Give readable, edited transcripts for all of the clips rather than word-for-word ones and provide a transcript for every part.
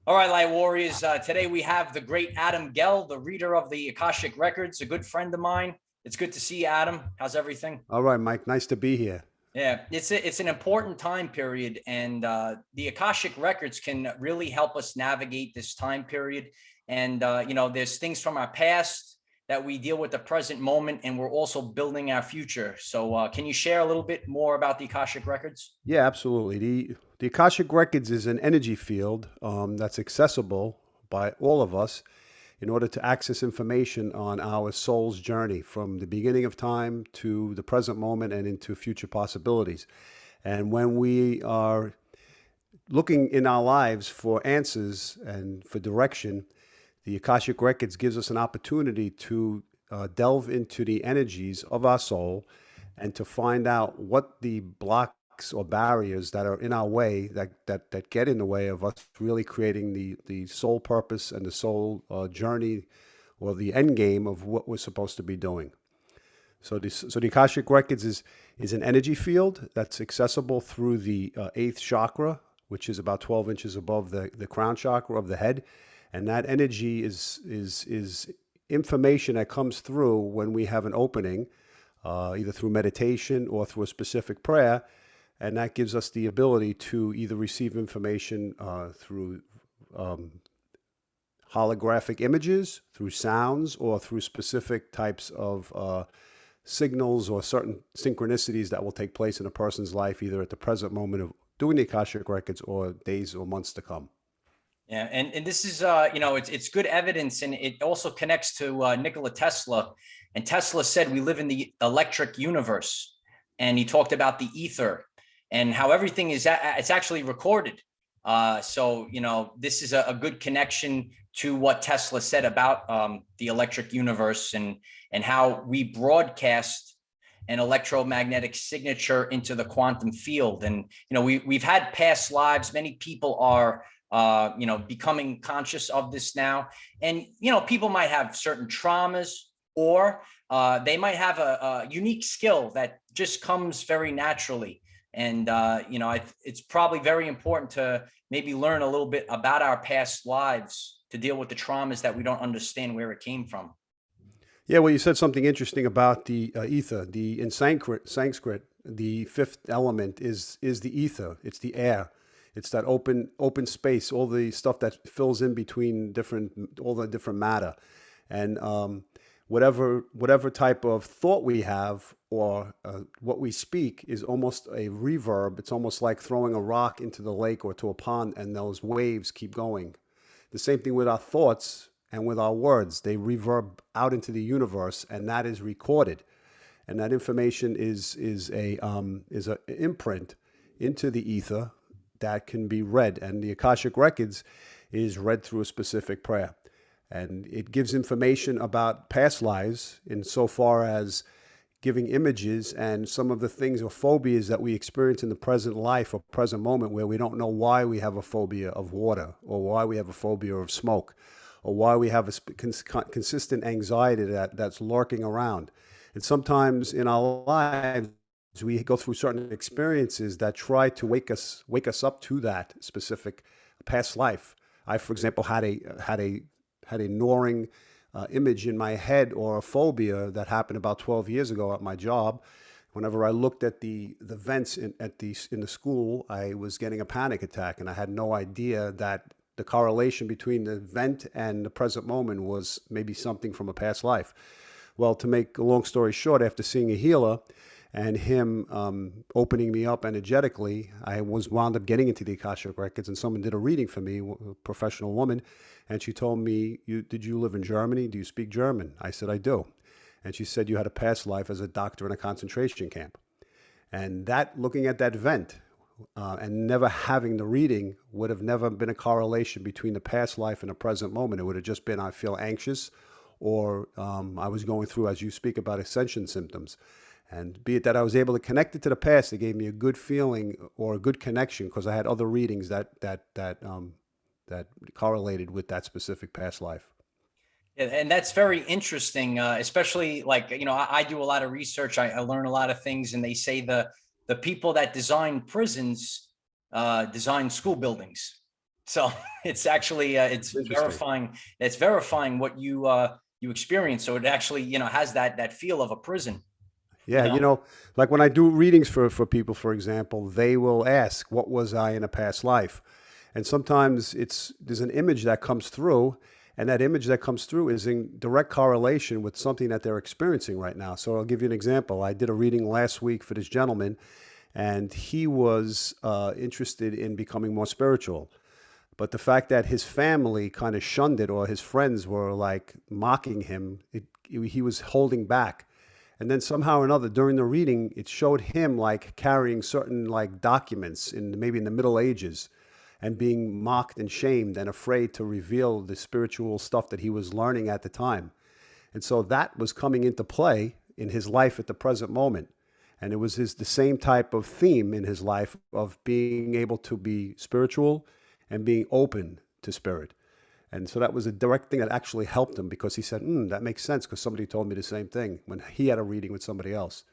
All right, Light Warriors. Today we have the great Adam Gell, the reader of the Akashic Records, a good friend of mine. It's good to see you, Adam. How's everything? All right, Mike. Nice to be here. Yeah, it's an important time period, and the Akashic Records can really help us navigate this time period. And there's things from our past that we deal with the present moment, and we're also building our future. So, can you share a little bit more about the Akashic Records? Yeah, absolutely. The Akashic Records is an energy field that's accessible by all of us in order to access information on our soul's journey from the beginning of time to the present moment and into future possibilities. And when we are looking in our lives for answers and for direction, the Akashic Records gives us an opportunity to delve into the energies of our soul and to find out what the blocks or barriers that are in our way that get in the way of us really creating the soul purpose and the soul journey or the end game of what we're supposed to be doing. So the Akashic Records is an energy field that's accessible through the eighth chakra, which is about 12 inches above the crown chakra of the head. And that energy is information that comes through when we have an opening, either through meditation or through a specific prayer. And that gives us the ability to either receive information through holographic images, through sounds, or through specific types of signals or certain synchronicities that will take place in a person's life, either at the present moment of doing the Akashic Records or days or months to come. Yeah, and this is it's good evidence, and it also connects to Nikola Tesla. And Tesla said we live in the electric universe, and he talked about the ether and how everything is it's actually recorded. This is a good connection to what Tesla said about the electric universe and how we broadcast an electromagnetic signature into the quantum field. And we've had past lives. Many people are becoming conscious of this now. And, people might have certain traumas, or they might have a unique skill that just comes very naturally. And, it's probably very important to maybe learn a little bit about our past lives to deal with the traumas that we don't understand where it came from. Yeah, well, you said something interesting about the ether. In Sanskrit, the fifth element is the ether. It's the air. It's that open space, all the stuff that fills in between all the different matter, and whatever type of thought we have or what we speak is almost a reverb. It's almost like throwing a rock into the lake or to a pond, and those waves keep going. The same thing with our thoughts and with our words. They reverb out into the universe, and that is recorded, and that information is a imprint into the ether that can be read. And the Akashic Records is read through a specific prayer. And it gives information about past lives insofar as giving images and some of the things or phobias that we experience in the present life or present moment, where we don't know why we have a phobia of water, or why we have a phobia of smoke, or why we have a consistent anxiety that's lurking around. And sometimes in our lives, we go through certain experiences that try to wake us up to that specific past life. I, for example, had a gnawing image in my head, or a phobia that happened about 12 years ago at my job. Whenever I looked at the vents in the school, I was getting a panic attack, and I had no idea that the correlation between the vent and the present moment was maybe something from a past life. Well, to make a long story short, after seeing a healer and him opening me up energetically, I wound up getting into the Akashic Records, and someone did a reading for me, a professional woman, and she told me, did you live in Germany? Do you speak German? I said, I do. And she said, you had a past life as a doctor in a concentration camp. And that, looking at that vent and never having the reading, would have never been a correlation between the past life and the present moment. It would have just been, I feel anxious, or I was going through, as you speak about, ascension symptoms. And be it that I was able to connect it to the past, it gave me a good feeling or a good connection, because I had other readings that correlated with that specific past life. And that's very interesting, especially like, I do a lot of research. I learn a lot of things, and they say the people that design prisons design school buildings. So it's actually It's interesting. it's verifying what you experience. So it actually, has that feel of a prison, you Yeah, know. like when I do readings for people, for example, they will ask, "What was I in a past life?" And sometimes there's an image that comes through, and that image that comes through is in direct correlation with something that they're experiencing right now. So I'll give you an example. I did a reading last week for this gentleman, and he was interested in becoming more spiritual. But the fact that his family kind of shunned it, or his friends were like mocking him, he was holding back. And then somehow or another during the reading, it showed him like carrying certain like documents in maybe in the Middle Ages, and being mocked and shamed and afraid to reveal the spiritual stuff that he was learning at the time. And so that was coming into play in his life at the present moment. And it was the same type of theme in his life of being able to be spiritual and being open to spirit. And so that was a direct thing that actually helped him, because he said, that makes sense, because somebody told me the same thing when he had a reading with somebody else.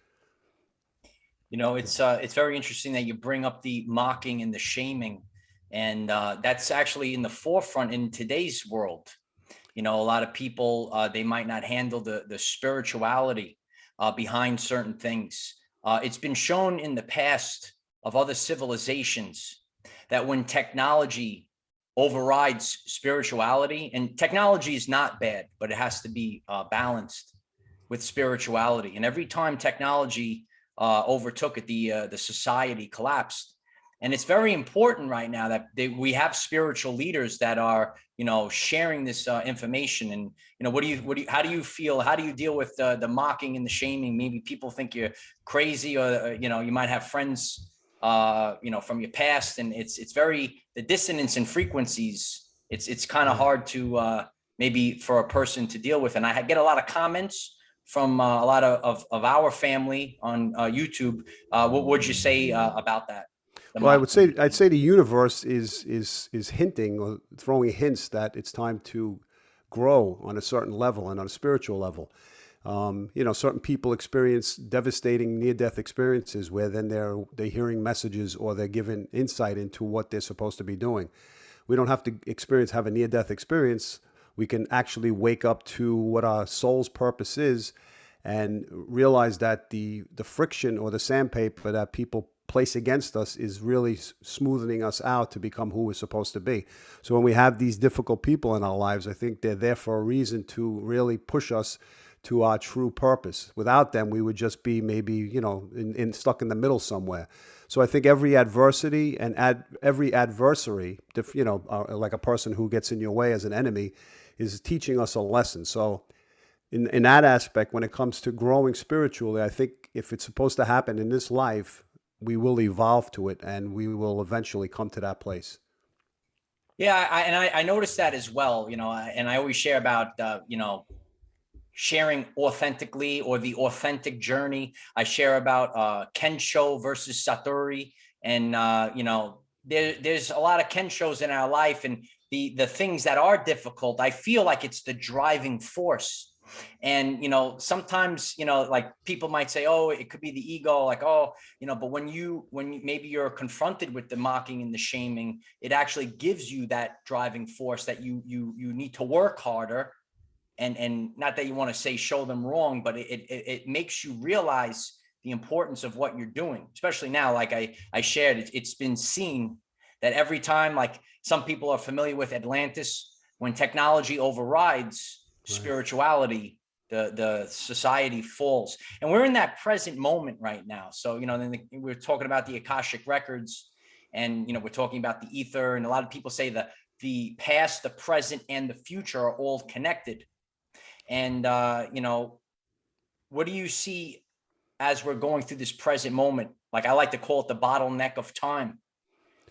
It's very interesting that you bring up the mocking and the shaming, and that's actually in the forefront in today's world. A lot of people, they might not handle the spirituality behind certain things. It's been shown in the past of other civilizations that when technology overrides spirituality, and technology is not bad, but it has to be balanced with spirituality. And every time technology overtook it, the society collapsed. And it's very important right now that we have spiritual leaders that are, sharing this information. And how do you feel? How do you deal with the mocking and the shaming? Maybe people think you're crazy, or you might have friends, from your past, and it's very the dissonance in frequencies. It's kind of Yeah. hard to maybe for a person to deal with. And I get a lot of comments from a lot of our family on YouTube. What would you say about that? The Well, mocking. I'd say the universe is hinting or throwing hints that it's time to grow on a certain level and on a spiritual level. Certain people experience devastating near-death experiences where then they're hearing messages, or they're given insight into what they're supposed to be doing. We don't have to have a near-death experience. We can actually wake up to what our soul's purpose is, and realize that the friction or the sandpaper that people place against us is really smoothing us out to become who we're supposed to be. So when we have these difficult people in our lives, I think they're there for a reason to really push us to our true purpose. Without them, we would just be maybe, stuck in the middle somewhere. So I think every adversity and every adversary, like a person who gets in your way as an enemy, is teaching us a lesson. So in that aspect, when it comes to growing spiritually, I think if it's supposed to happen in this life, we will evolve to it, and we will eventually come to that place. Yeah, I noticed that as well. And I always share about sharing authentically, or the authentic journey. I share about Kensho versus Satori, and there's a lot of Kenshos in our life, and the things that are difficult, I feel like it's the driving force. And sometimes like people might say, oh, it could be the ego, like, oh, but when you maybe you're confronted with the mocking and the shaming, it actually gives you that driving force that you need to work harder. And not that you want to say show them wrong, but it makes you realize the importance of what you're doing, especially now. Like I shared, it's been seen that every time, like some people are familiar with Atlantis, when technology overrides Right. spirituality, the society falls. And we're in that present moment right now. So we're talking about the Akashic records, and we're talking about the ether, and a lot of people say that the past, the present, and the future are all connected. And what do you see as we're going through this present moment? Like I like to call it the bottleneck of time.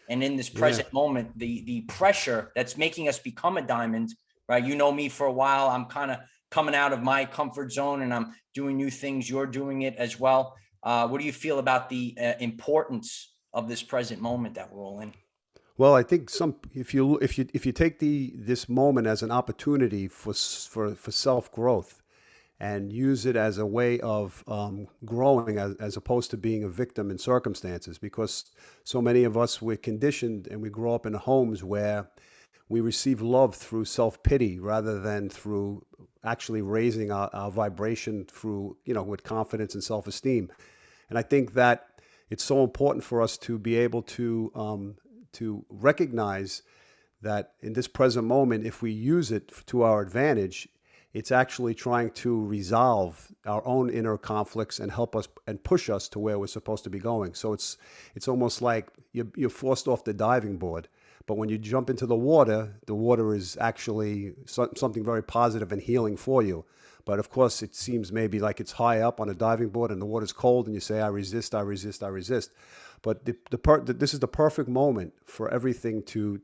And in this Yeah. present moment, the pressure that's making us become a diamond, right? You know me for a while. I'm kind of coming out of my comfort zone, and I'm doing new things. You're doing it as well. What do you feel about the importance of this present moment that we're all in? Well, I think if you take this moment as an opportunity for self growth, and use it as a way of growing, as opposed to being a victim in circumstances. Because so many of us, we're conditioned and we grow up in homes where we receive love through self-pity rather than through actually raising our vibration through, with confidence and self-esteem. And I think that it's so important for us to be able to recognize that in this present moment, if we use it to our advantage, it's actually trying to resolve our own inner conflicts and help us and push us to where we're supposed to be going. So it's almost like you're forced off the diving board. But when you jump into the water is actually something very positive and healing for you. But of course, it seems maybe like it's high up on a diving board and the water's cold and you say, I resist, I resist, I resist. But this is the perfect moment for everything to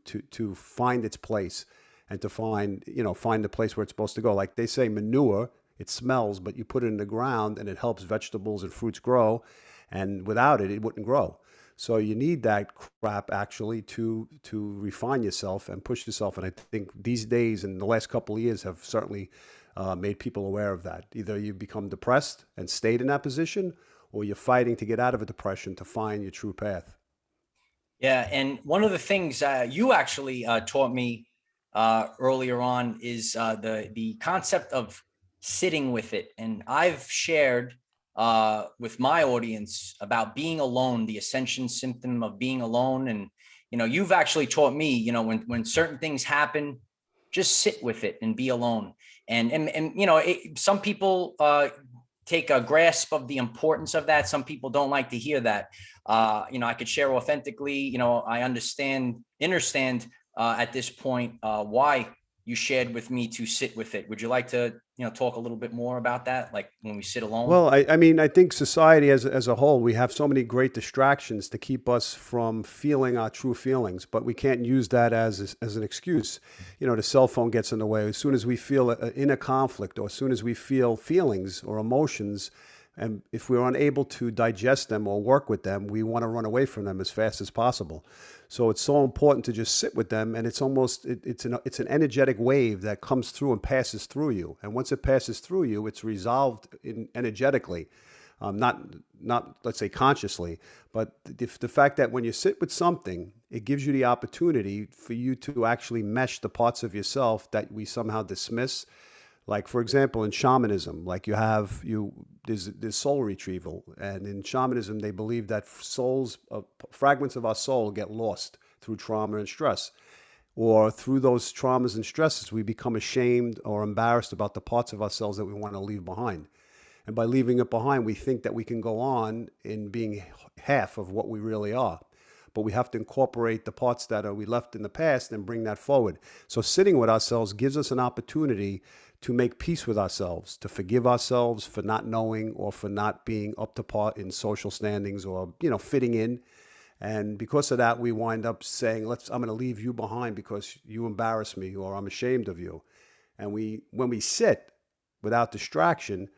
find its place and to find the place where it's supposed to go. Like they say, manure, it smells, but you put it in the ground and it helps vegetables and fruits grow. And without it, it wouldn't grow. So you need that crap actually to refine yourself and push yourself. And I think these days and the last couple of years have certainly made people aware of that. Either you become depressed and stayed in that position, or you're fighting to get out of a depression to find your true path. Yeah, and one of the things you actually taught me earlier on is the concept of sitting with it. And I've shared with my audience about being alone, the ascension symptom of being alone. And you've actually taught me, when certain things happen, just sit with it and be alone. And some people take a grasp of the importance of that. Some people don't like to hear that. I could share authentically. I understand at this point why you shared with me to sit with it. Would you like to talk a little bit more about that, like when we sit alone? Well, I mean, I think society as a whole, we have so many great distractions to keep us from feeling our true feelings, but we can't use that as an excuse. The cell phone gets in the way. As soon as we feel in a conflict, or as soon as we feel feelings or emotions, and if we're unable to digest them or work with them, we want to run away from them as fast as possible. So it's so important to just sit with them, and it's an energetic wave that comes through and passes through you. And once it passes through you, it's resolved energetically, not let's say consciously, but the fact that when you sit with something, it gives you the opportunity for you to actually mesh the parts of yourself that we somehow dismiss. Like, for example, in shamanism, like there's soul retrieval. And in shamanism, they believe that fragments of our soul get lost through trauma and stress. Or through those traumas and stresses, we become ashamed or embarrassed about the parts of ourselves that we want to leave behind. And by leaving it behind, we think that we can go on in being half of what we really are. But we have to incorporate the parts that we left in the past and bring that forward. So sitting with ourselves gives us an opportunity to make peace with ourselves, to forgive ourselves for not knowing or for not being up to par in social standings or, fitting in. And because of that, we wind up saying, I'm going to leave you behind because you embarrass me or I'm ashamed of you. And when we sit without distraction,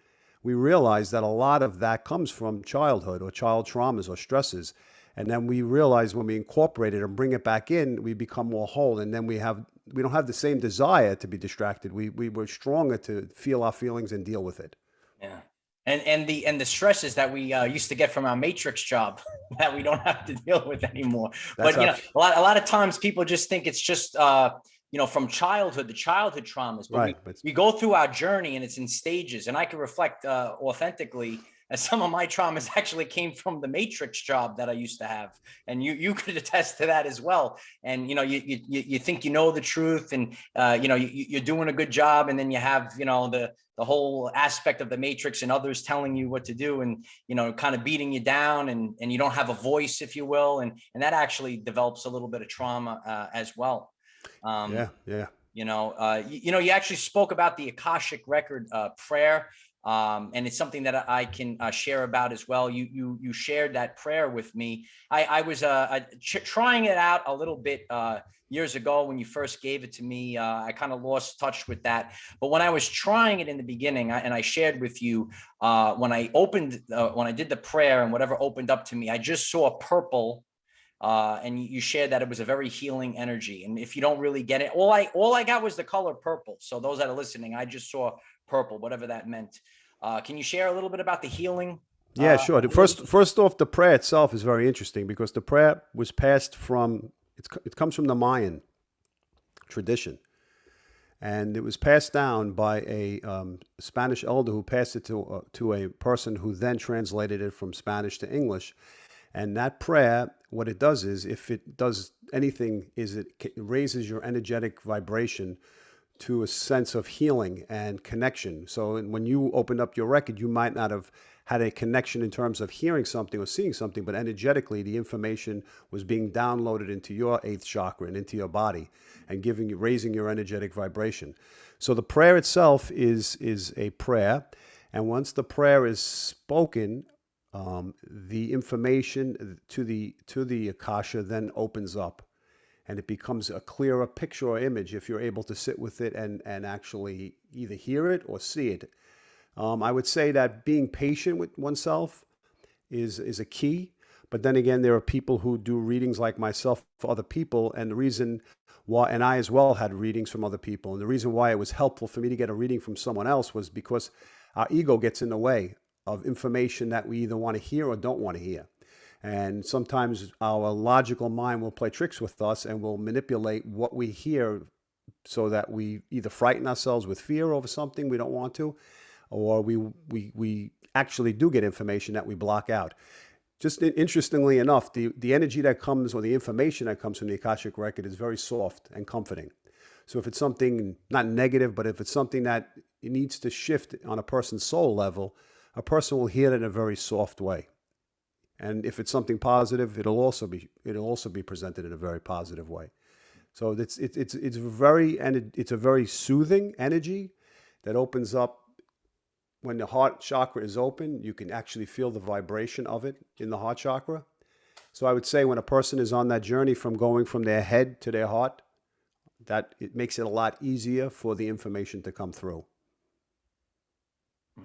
we realize that a lot of that comes from childhood or child traumas or stresses. And then we realize when we incorporate it and bring it back in, we become more whole. And then we don't have the same desire to be distracted. We were stronger to feel our feelings and deal with it. Yeah. And the stresses that we used to get from our matrix job that we don't have to deal with anymore. But a lot of times people just think it's just from childhood, the childhood traumas. But right. we go through our journey and it's in stages. And I can reflect authentically, as some of my traumas actually came from the matrix job that I used to have. And you could attest to that as well. And, you think the truth and, you're doing a good job. And then you have, the whole aspect of the matrix and others telling you what to do and, kind of beating you down and you don't have a voice, if you will. And that actually develops a little bit of trauma as well. Yeah. You actually spoke about the Akashic record prayer. And it's something that I can share about as well. You shared that prayer with me. I was trying it out a little bit years ago when you first gave it to me. I kind of lost touch with that. But when I was trying it in the beginning, and I shared with you when I did the prayer and whatever opened up to me, I just saw purple. And you shared that it was a very healing energy. And if you don't really get it, all I got was the color purple. So those that are listening, I just saw purple, whatever that meant. Can you share a little bit about the healing? Yeah, sure. First off, the prayer itself is very interesting because the prayer was passed from, it comes from the Mayan tradition. And it was passed down by a Spanish elder who passed it to a person who then translated it from Spanish to English. And that prayer, what it does is, if it does anything, is it raises your energetic vibration to a sense of healing and connection. So when you opened up your record, you might not have had a connection in terms of hearing something or seeing something, but energetically the information was being downloaded into your eighth chakra and into your body and raising your energetic vibration. So the prayer itself is a prayer. And once the prayer is spoken, the information to the Akasha then opens up, and it becomes a clearer picture or image if you're able to sit with it and actually either hear it or see it. I would say that being patient with oneself is a key. But then again, there are people who do readings like myself for other people, and the reason why, and I as well had readings from other people, and the reason why it was helpful for me to get a reading from someone else was because our ego gets in the way of information that we either want to hear or don't want to hear. And sometimes our logical mind will play tricks with us and will manipulate what we hear so that we either frighten ourselves with fear over something we don't want to, or we actually do get information that we block out. Just interestingly enough, the energy that comes, or the information that comes from the Akashic record, is very soft and comforting. So if it's something not negative, but if it's something that it needs to shift on a person's soul level, a person will hear it in a very soft way. And if it's something positive, it'll also be presented in a very positive way. So it's a very soothing energy that opens up. When the heart chakra is open, you can actually feel the vibration of it in the heart chakra. So I would say when a person is on that journey from going from their head to their heart, that it makes it a lot easier for the information to come through.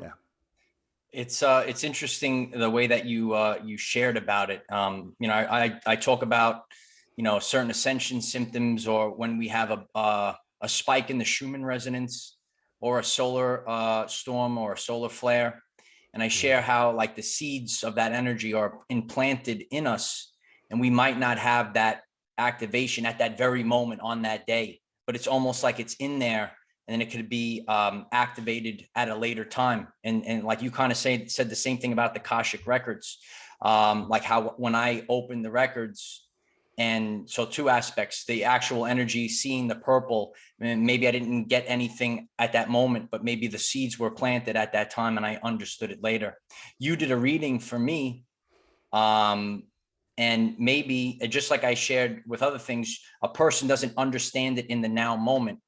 Yeah. It's interesting the way that you shared about it. I talk about, certain ascension symptoms, or when we have a spike in the Schumann resonance, or a solar storm, or a solar flare. And I share how like the seeds of that energy are implanted in us, and we might not have that activation at that very moment on that day, but it's almost like it's in there, and then it could be activated at a later time. And like you kind of said the same thing about the Akashic records, like how when I opened the records, and so two aspects, the actual energy, seeing the purple, and maybe I didn't get anything at that moment, but maybe the seeds were planted at that time and I understood it later. You did a reading for me. And maybe just like I shared with other things, a person doesn't understand it in the now moment,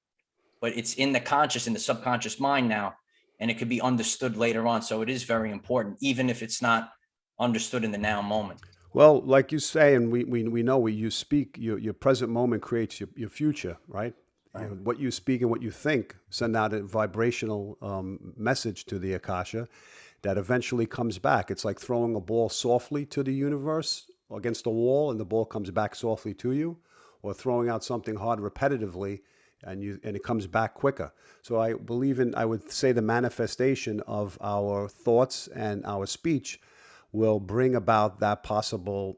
but it's in the conscious, in the subconscious mind now, and it could be understood later on. So it is very important, even if it's not understood in the now moment. Well, like you say, and we know you speak, your present moment creates your future, right? Right. What you speak and what you think send out a vibrational message to the Akasha that eventually comes back. It's like throwing a ball softly to the universe against a wall, and the ball comes back softly to you, or throwing out something hard repetitively, and it comes back quicker. So I would say the manifestation of our thoughts and our speech will bring about that possible,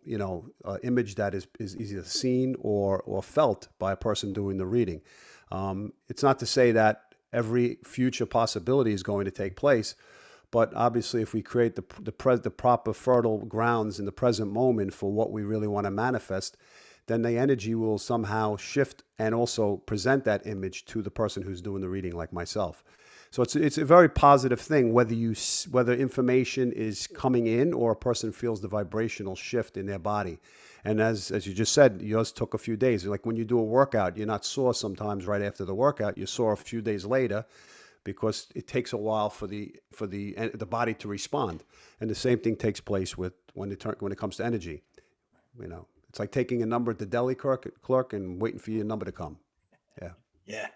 image that is either seen or felt by a person doing the reading. It's not to say that every future possibility is going to take place, but obviously if we create the proper fertile grounds in the present moment for what we really want to manifest, then the energy will somehow shift and also present that image to the person who's doing the reading, like myself. So it's a very positive thing, whether information is coming in or a person feels the vibrational shift in their body. And as you just said, yours took a few days. Like when you do a workout, you're not sore sometimes right after the workout. You're sore a few days later because it takes a while for the body to respond. And the same thing takes place when it comes to energy. It's like taking a number at the deli clerk and waiting for your number to come. Yeah. Yeah.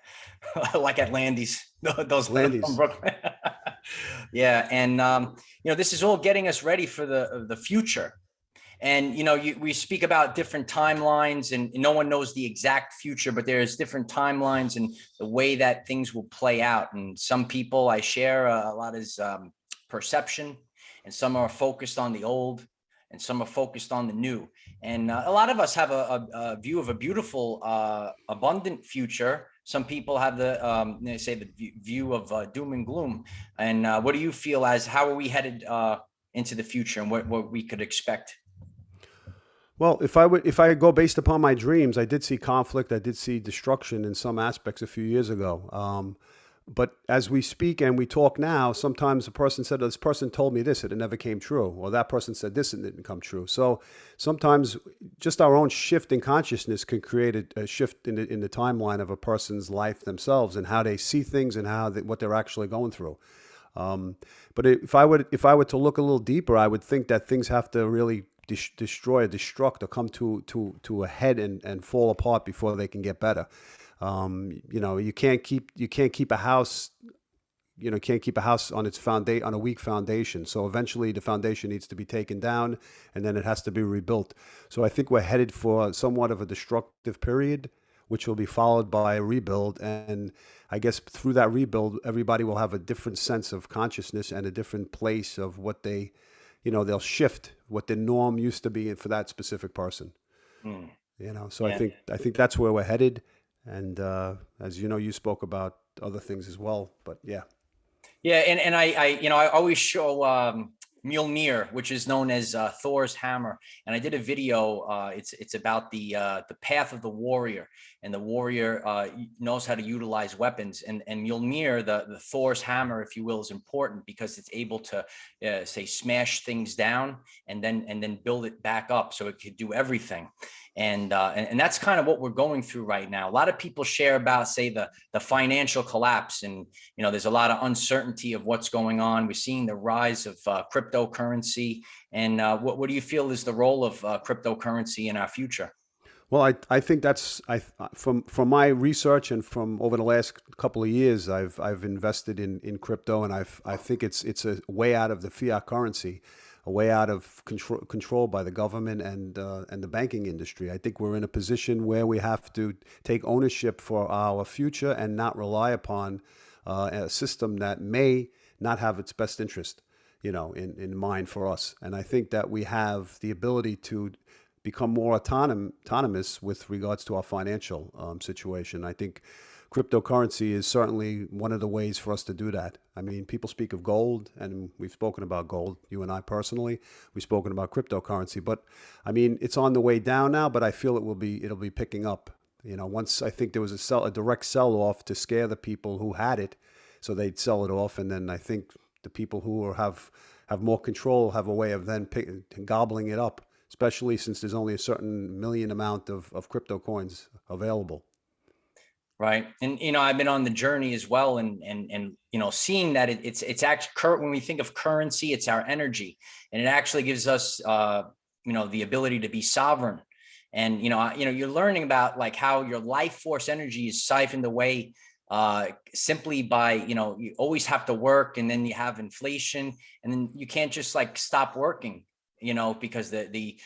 Like at Landy's, those Landy's. from Brooklyn. Yeah. And, this is all getting us ready for the future. And we speak about different timelines, and no one knows the exact future, but there's different timelines and the way that things will play out. And some people I share a lot is perception, and some are focused on the old, and some are focused on the new. And a lot of us have a view of a beautiful, abundant future. Some people have they say the view of doom and gloom. And what do you feel as how are we headed into the future, and what we could expect? Well, if I go based upon my dreams, I did see conflict, I did see destruction in some aspects a few years ago. But as we speak and we talk now, sometimes a person said, "This person told me this, and it never came true," or "That person said this, and it didn't come true." So sometimes just our own shift in consciousness can create a shift in the timeline of a person's life themselves and how they see things and what they're actually going through. But if I were to look a little deeper, I would think that things have to really destroy, destruct, or come to a head and fall apart before they can get better. You can't keep a house. Can't keep a house on its on a weak foundation. So eventually, the foundation needs to be taken down, and then it has to be rebuilt. So I think we're headed for somewhat of a destructive period, which will be followed by a rebuild. And I guess through that rebuild, everybody will have a different sense of consciousness and a different place of what they'll shift what the norm used to be for that specific person. Mm. So Yeah. I think that's where we're headed. And as you know, you spoke about other things as well, but yeah. Yeah, and I always show Mjolnir, which is known as Thor's hammer, and I did a video. It's about the path of the warrior, and the warrior knows how to utilize weapons. And Mjolnir, the Thor's hammer, if you will, is important because it's able to say smash things down and then build it back up, so it could do everything. And that's kind of what we're going through right now. A lot of people share about, say, the financial collapse, and there's a lot of uncertainty of what's going on. We're seeing the rise of cryptocurrency. And what do you feel is the role of cryptocurrency in our future? Well, I think from my research and from over the last couple of years, I've invested in crypto, and I think it's a way out of the fiat currency, a way out of control by the government and the banking industry. I think we're in a position where we have to take ownership for our future and not rely upon a system that may not have its best interest, in mind for us. And I think that we have the ability to become more autonomous with regards to our financial situation. I think cryptocurrency is certainly one of the ways for us to do that. I mean, people speak of gold, and we've spoken about gold, you and I personally. We've spoken about cryptocurrency, but I mean, it's on the way down now, but I feel it'll be picking up. Once I think there was a direct sell off to scare the people who had it, so they'd sell it off, and then I think the people who have more control have a way of then gobbling it up, especially since there's only a certain million amount of crypto coins available. Right. And, I've been on the journey as well. And seeing that it's actually, when we think of currency, it's our energy, and it actually gives us, the ability to be sovereign. And, you're learning about like how your life force energy is siphoned away simply by, you always have to work, and then you have inflation, and then you can't just like stop working, because the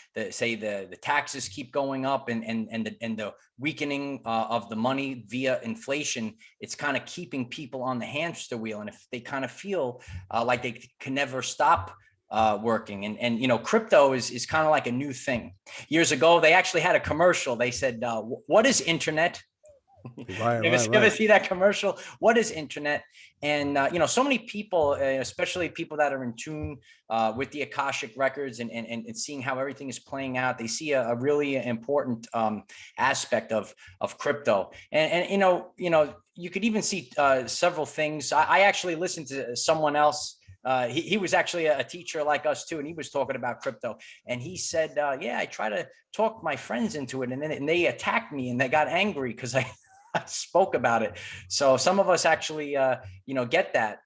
taxes keep going up, and the weakening of the money via inflation. It's kind of keeping people on the hamster wheel, and if they kind of feel like they can never stop working, and crypto is kind of like a new thing. Years ago, they actually had a commercial. They said, "What is internet?" Right, You right, ever right. see that commercial? What is internet? And so many people, especially people that are in tune with the Akashic records, and seeing how everything is playing out, they see a really important aspect of crypto. And you could even see several things. I actually listened to someone else. He was actually a teacher like us too, and he was talking about crypto. And he said, "Yeah, I try to talk my friends into it, and they attacked me, and they got angry because I." I spoke about it. So some of us actually, get that.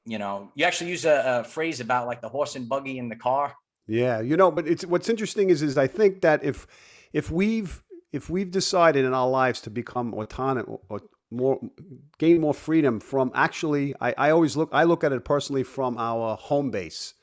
You actually use a phrase about like the horse and buggy in the car. Yeah, but it's what's interesting is I think that if we've decided in our lives to become autonomous or more gain more freedom from actually I look at it personally from our home base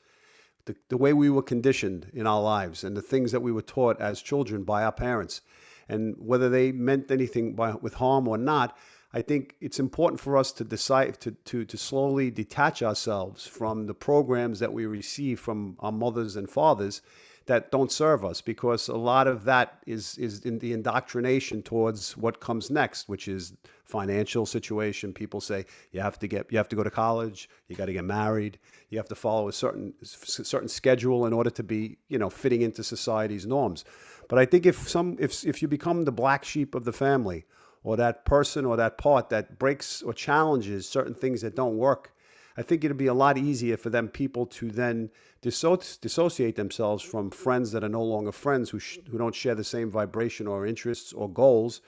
the way we were conditioned in our lives and the things that we were taught as children by our parents. And whether they meant anything with harm or not, I think it's important for us to decide to slowly detach ourselves from the programs that we receive from our mothers and fathers that don't serve us, because a lot of that is in the indoctrination towards what comes next, which is financial situation. People say you have to go to college, you got to get married, you have to follow a certain schedule in order to be, fitting into society's norms. But I think if you become the black sheep of the family, or that person or that part that breaks or challenges certain things that don't work, I think it'd be a lot easier for them people to then dissociate themselves from friends that are no longer friends, who don't share the same vibration or interests or goals,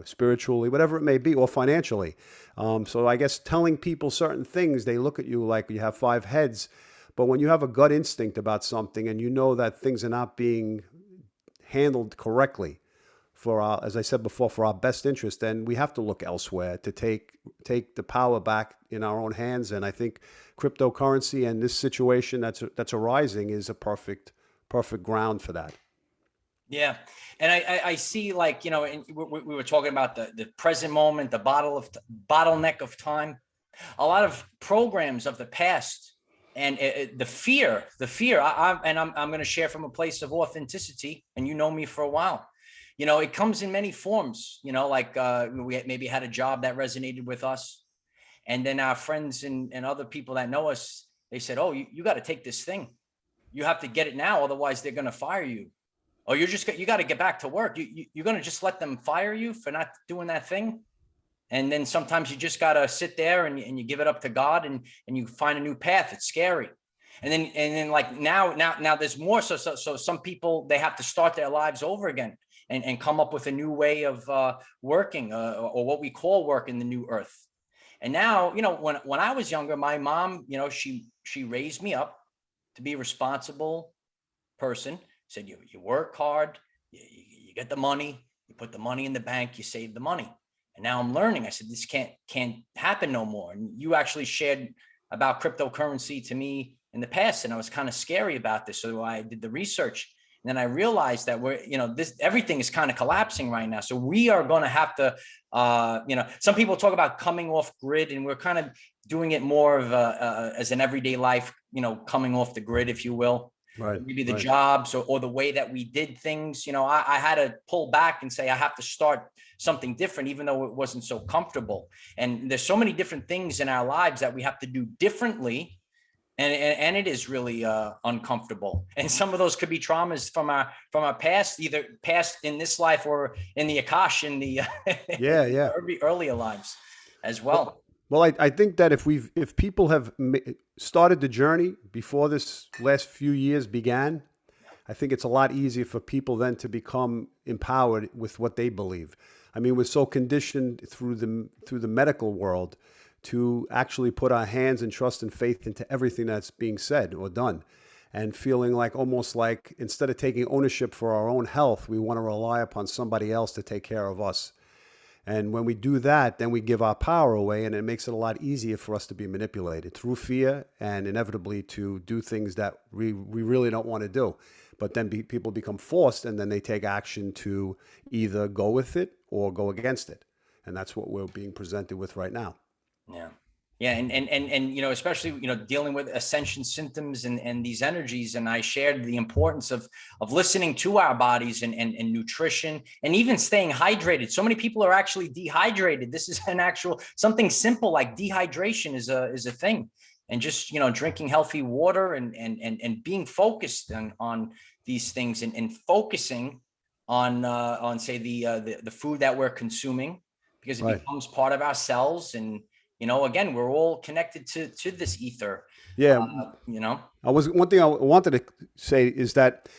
spiritually, whatever it may be, or financially. So I guess telling people certain things, they look at you like you have five heads. But when you have a gut instinct about something and you know that things are not being handled correctly for our, as I said before, for our best interest, then we have to look elsewhere to take the power back in our own hands. And I think cryptocurrency and this situation that's arising is a perfect ground for that. Yeah. And I see, like, and we were talking about the present moment, the bottleneck of time, a lot of programs of the past, and the fear, I'm going to share from a place of authenticity, and you know me for a while. It comes in many forms, like we maybe had a job that resonated with us. And then our friends and other people that know us, they said, oh, you got to take this thing. You have to get it now. Otherwise, they're going to fire you. Or you got to get back to work. You're going to just let them fire you for not doing that thing. And then sometimes you just got to sit there and you give it up to God, and you find a new path. It's scary. And then like now there's more. So some people, they have to start their lives over again and come up with a new way of working, or what we call work in the new earth. And now, when I was younger, my mom, she raised me up to be a responsible person. Said you work hard, you get the money, you put the money in the bank, you save the money. And now I'm learning. I said, this can't happen no more. And you actually shared about cryptocurrency to me in the past, and I was kind of scary about this. So I did the research, and then I realized that everything is kind of collapsing right now. So we are going to have to, some people talk about coming off grid, and we're kind of doing it more of as an everyday life, coming off the grid, if you will. Right. Maybe the jobs or the way that we did things. I had to pull back and say I have to start something different, even though it wasn't so comfortable. And there's so many different things in our lives that we have to do differently. And it is really uncomfortable. And some of those could be traumas from our past, either past in this life or in the Akash, in the earlier lives as well. Well, I think that if people have started the journey before this last few years began, I think it's a lot easier for people then to become empowered with what they believe. I mean, we're so conditioned through the medical world to actually put our hands and trust and faith into everything that's being said or done, and feeling like almost like instead of taking ownership for our own health, we want to rely upon somebody else to take care of us. And when we do that, then we give our power away, and it makes it a lot easier for us to be manipulated through fear and inevitably to do things that we really don't want to do. But then people become forced, and then they take action to either go with it or go against it. And that's what we're being presented with right now. Yeah. Yeah. And especially, dealing with ascension symptoms and these energies. And I shared the importance of listening to our bodies and nutrition, and even staying hydrated. So many people are actually dehydrated. This is something simple like dehydration is a thing. And just, drinking healthy water and being focused on these things and focusing on say the food that we're consuming, because it becomes part of our cells. And again, we're all connected to this ether. Yeah. One thing I wanted to say is that,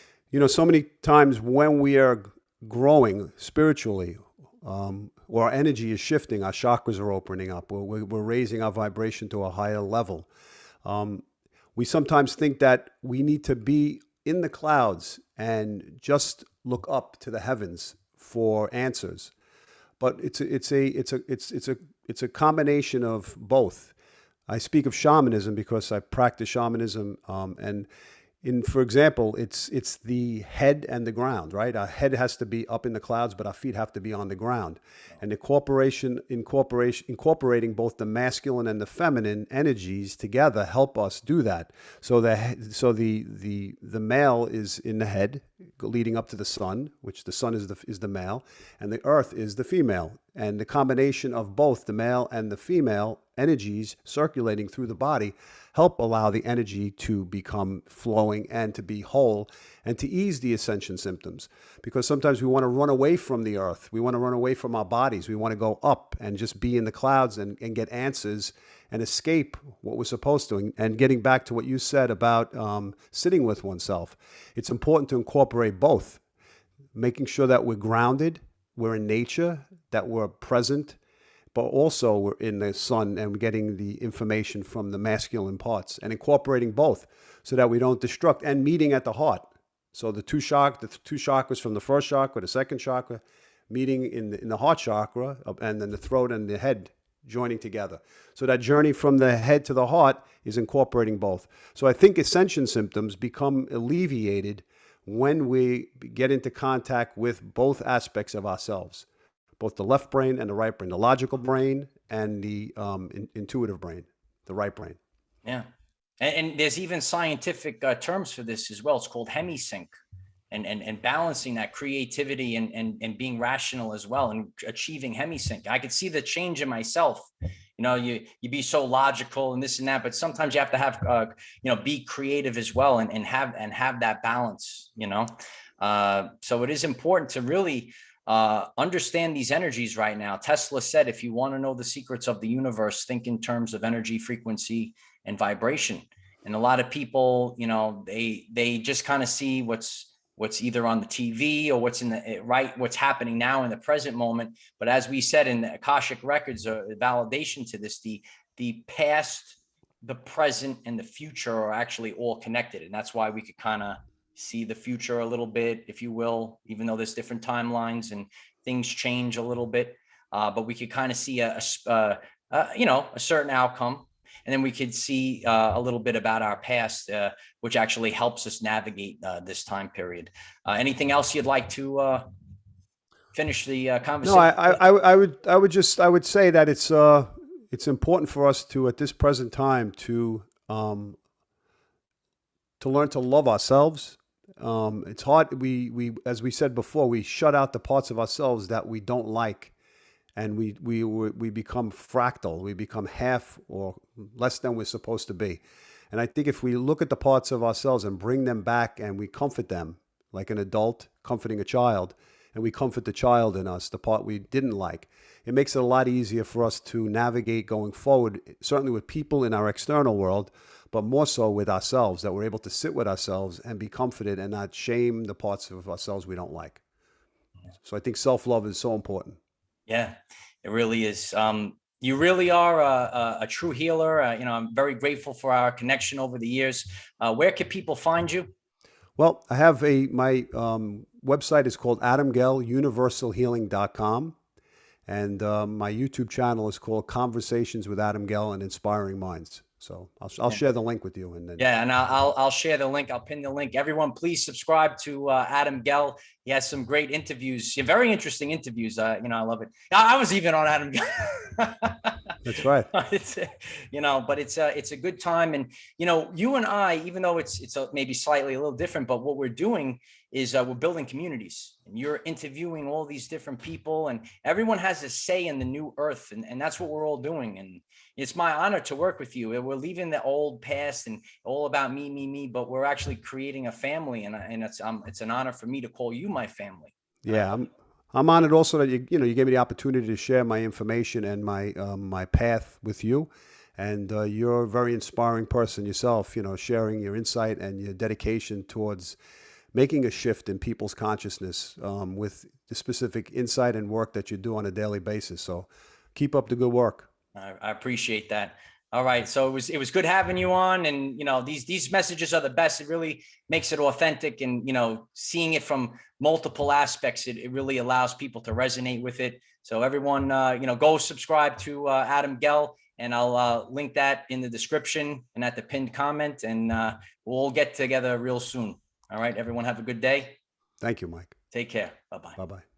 so many times when we are growing spiritually, or our energy is shifting, our chakras are opening up, we're raising our vibration to a higher level. We sometimes think that we need to be in the clouds and just look up to the heavens for answers. But it's a combination of both. I speak of shamanism because I practice shamanism, and for example, it's the head and the ground, right? Our head has to be up in the clouds, but our feet have to be on the ground. And incorporating both the masculine and the feminine energies together help us do that. So the male is in the head, leading up to the sun, which the sun is the male, and the earth is the female. And the combination of both the male and the female energies circulating through the body help allow the energy to become flowing and to be whole and to ease the ascension symptoms. Because sometimes we want to run away from the earth. We want to run away from our bodies. We want to go up and just be in the clouds and get answers and escape what we're supposed to. And getting back to what you said about sitting with oneself, it's important to incorporate both, making sure that we're grounded, we're in nature, that we're present, but also we're in the sun and we're getting the information from the masculine parts and incorporating both so that we don't destruct, and meeting at the heart. So the two chakras from the first chakra, the second chakra, meeting in the heart chakra, and then the throat and the head joining together. So that journey from the head to the heart is incorporating both. So I think ascension symptoms become alleviated when we get into contact with both aspects of ourselves, both the left brain and the right brain, the logical brain and the intuitive brain, the right brain. Yeah. And there's even scientific terms for this as well. It's called hemisync, and balancing that creativity and being rational as well, and achieving hemisync. I could see the change in myself. You know, you be so logical and this and that, but sometimes you have to have, be creative as well, and have that balance, so it is important to really understand these energies right now. Tesla said, if you want to know the secrets of the universe, think in terms of energy, frequency, and vibration. And a lot of people, they just kind of see what's either on the TV or what's happening now in the present moment. But as we said in the Akashic records, a validation to this, the past, the present, and the future are actually all connected. And that's why we could kind of see the future a little bit, if you will, even though there's different timelines and things change a little bit. But we could kind of see a certain outcome. And then we could see a little bit about our past, which actually helps us navigate this time period. Anything else you'd like to finish the conversation? No, I would say that it's important for us to, at this present time, to learn to love ourselves. It's hard. We as we said before, we shut out the parts of ourselves that we don't like. And we become fractal. We become half or less than we're supposed to be. And I think if we look at the parts of ourselves and bring them back and we comfort them, like an adult comforting a child, and we comfort the child in us, the part we didn't like, it makes it a lot easier for us to navigate going forward, certainly with people in our external world, but more so with ourselves, that we're able to sit with ourselves and be comforted and not shame the parts of ourselves we don't like. So I think self-love is so important. Yeah, it really is. You really are a true healer. I'm very grateful for our connection over the years. Where can people find you? Well, I have my website is called AdamGellUniversalHealing.com. And my YouTube channel is called Conversations with Adam Gell and Inspiring Minds. So I'll share the link with you. And then and I'll share the link. I'll pin the link. Everyone, please subscribe to Adam Gell. He has some great interviews, very interesting interviews. I love it. I was even on Adam Gell. That's right. But it's a good time. And, you and I, even though it's maybe slightly a little different, but what we're doing is we're building communities, and you're interviewing all these different people, and everyone has a say in the new earth. And that's what we're all doing. And it's my honor to work with you. We're leaving the old past and all about me, but we're actually creating a family. And it's an honor for me to call you my family. Yeah. I'm honored also that you gave me the opportunity to share my information and my path with you. And you're a very inspiring person yourself, sharing your insight and your dedication towards making a shift in people's consciousness with the specific insight and work that you do on a daily basis. So keep up the good work. I appreciate that. All right. So it was good having you on, and, these messages are the best. It really makes it authentic, and, seeing it from multiple aspects, it really allows people to resonate with it. So everyone, go subscribe to Adam Gell and I'll link that in the description and at the pinned comment, and we'll get together real soon. All right, everyone have a good day. Thank you, Mike. Take care. Bye-bye. Bye-bye.